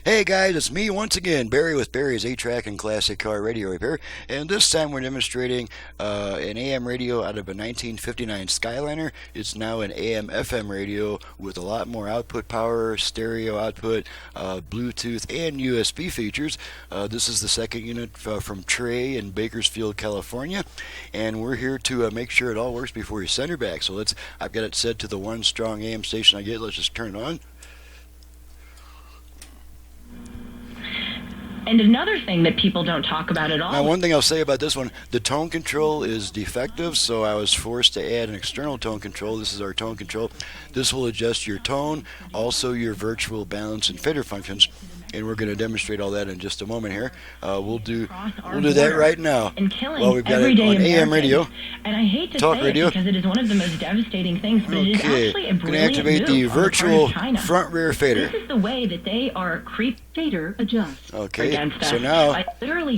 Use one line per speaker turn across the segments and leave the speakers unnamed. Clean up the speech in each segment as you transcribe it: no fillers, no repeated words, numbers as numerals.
Hey guys, it's me once again, Barry with Barry's 8-Track and Classic Car Radio Repair, and this time we're demonstrating an AM radio out of a 1959 Skyliner. It's now an AM FM radio with a lot more output power, stereo output, Bluetooth, and USB features. This is the second unit from Trey in Bakersfield, California, and we're here to make sure it all works before you send her back. So I've got it set to the one strong AM station I get. Let's just turn it on.
And another thing that people don't talk about at all.
Now, one thing I'll say about this one, the tone control is defective, so I was forced to add an external tone control. This is our tone control. This will adjust your tone, also your virtual balance and fader functions, and we're going to demonstrate all that in just a moment here. We'll do that right now. Well, we've got it on AM radio,
and I hate to
talk
say
radio.
It because it is one of the most devastating things, but it is actually a
going to activate the virtual front rear fader.
This is the way that they are fader adjust.
Okay, so now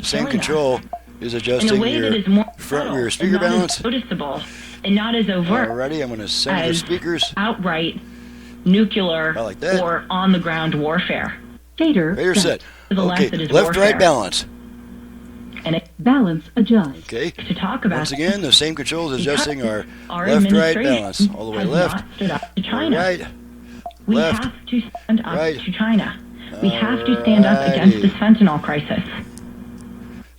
same control is adjusting your front rear speaker balance.
Noticeable and not as overt.
Alrighty, I'm going to send the speakers.
Outright nuclear or on the ground warfare.
Fader set. Okay, left-right balance.
And it balance adjust.
Okay.
To talk about
once again, the same control is adjusting our left-right balance. All the way left, right,
we
left,
have to stand up
right.
to China. We have to stand up against the fentanyl crisis.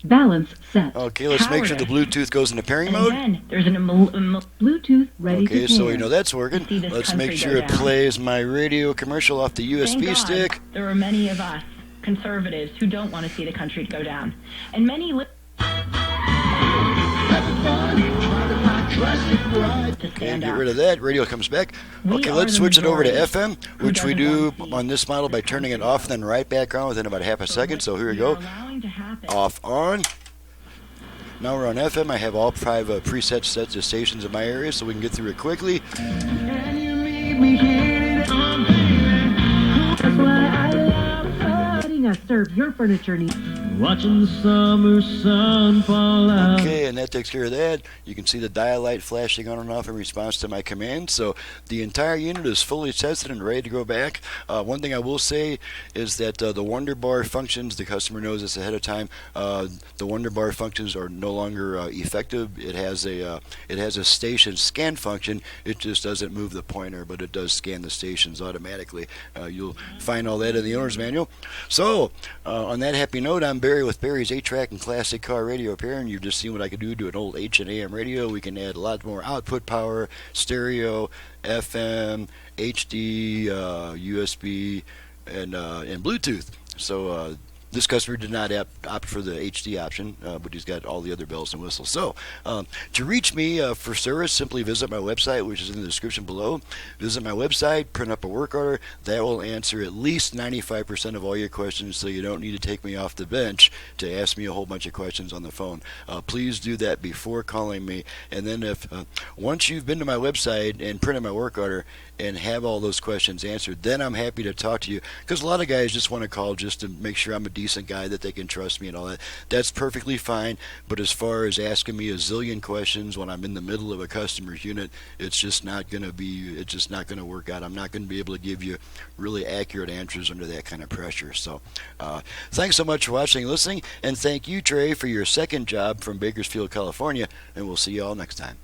Balance set.
Okay, let's make sure the Bluetooth goes into pairing mode.
Again, there's an Bluetooth ready to pair.
Okay, so we know that's working. Let's make sure it plays my radio commercial off the USB stick.
There are many of us conservatives who don't want to see the country go down, and many
Get rid of that. Radio comes back. Okay, let's switch it over to FM, which we do on this model by turning it off and then right back on within about half a second. So here we go. Off, on. Now we're on FM. I have all 5 preset sets of stations in my area so we can get through it quickly.
That's why I love letting us serve your furniture needs. Watching the summer sun fall out.
Okay, and that takes care of that. You can see the dial light flashing on and off in response to my command. So the entire unit is fully tested and ready to go back. One thing I will say is that the Wonder Bar functions, the customer knows this ahead of time, the Wonder Bar functions are no longer effective. It has a station scan function. It just doesn't move the pointer, but it does scan the stations automatically. You'll find all that in the owner's manual. So on that happy note, I'm Barry with Barry's 8-Track and Classic Car Radio Repair, and you've just seen what I could do to an old H and AM radio. We can add a lot more output power, stereo, FM, HD, USB, and Bluetooth. So this customer did not opt for the HD option, but he's got all the other bells and whistles. So, to reach me for service, simply visit my website, which is in the description below. Visit my website, print up a work order. That will answer at least 95% of all your questions, so you don't need to take me off the bench to ask me a whole bunch of questions on the phone. Please do that before calling me. And then once you've been to my website and printed my work order and have all those questions answered, then I'm happy to talk to you, because a lot of guys just want to call just to make sure I'm a decent guy that they can trust me and all that. That's perfectly fine, but as far as asking me a zillion questions when I'm in the middle of a customer's unit, it's just not going to work out. I'm not going to be able to give you really accurate answers under that kind of pressure. So thanks so much for watching and listening, and thank you, Trey, for your second job from Bakersfield, California, and we'll see you all next time.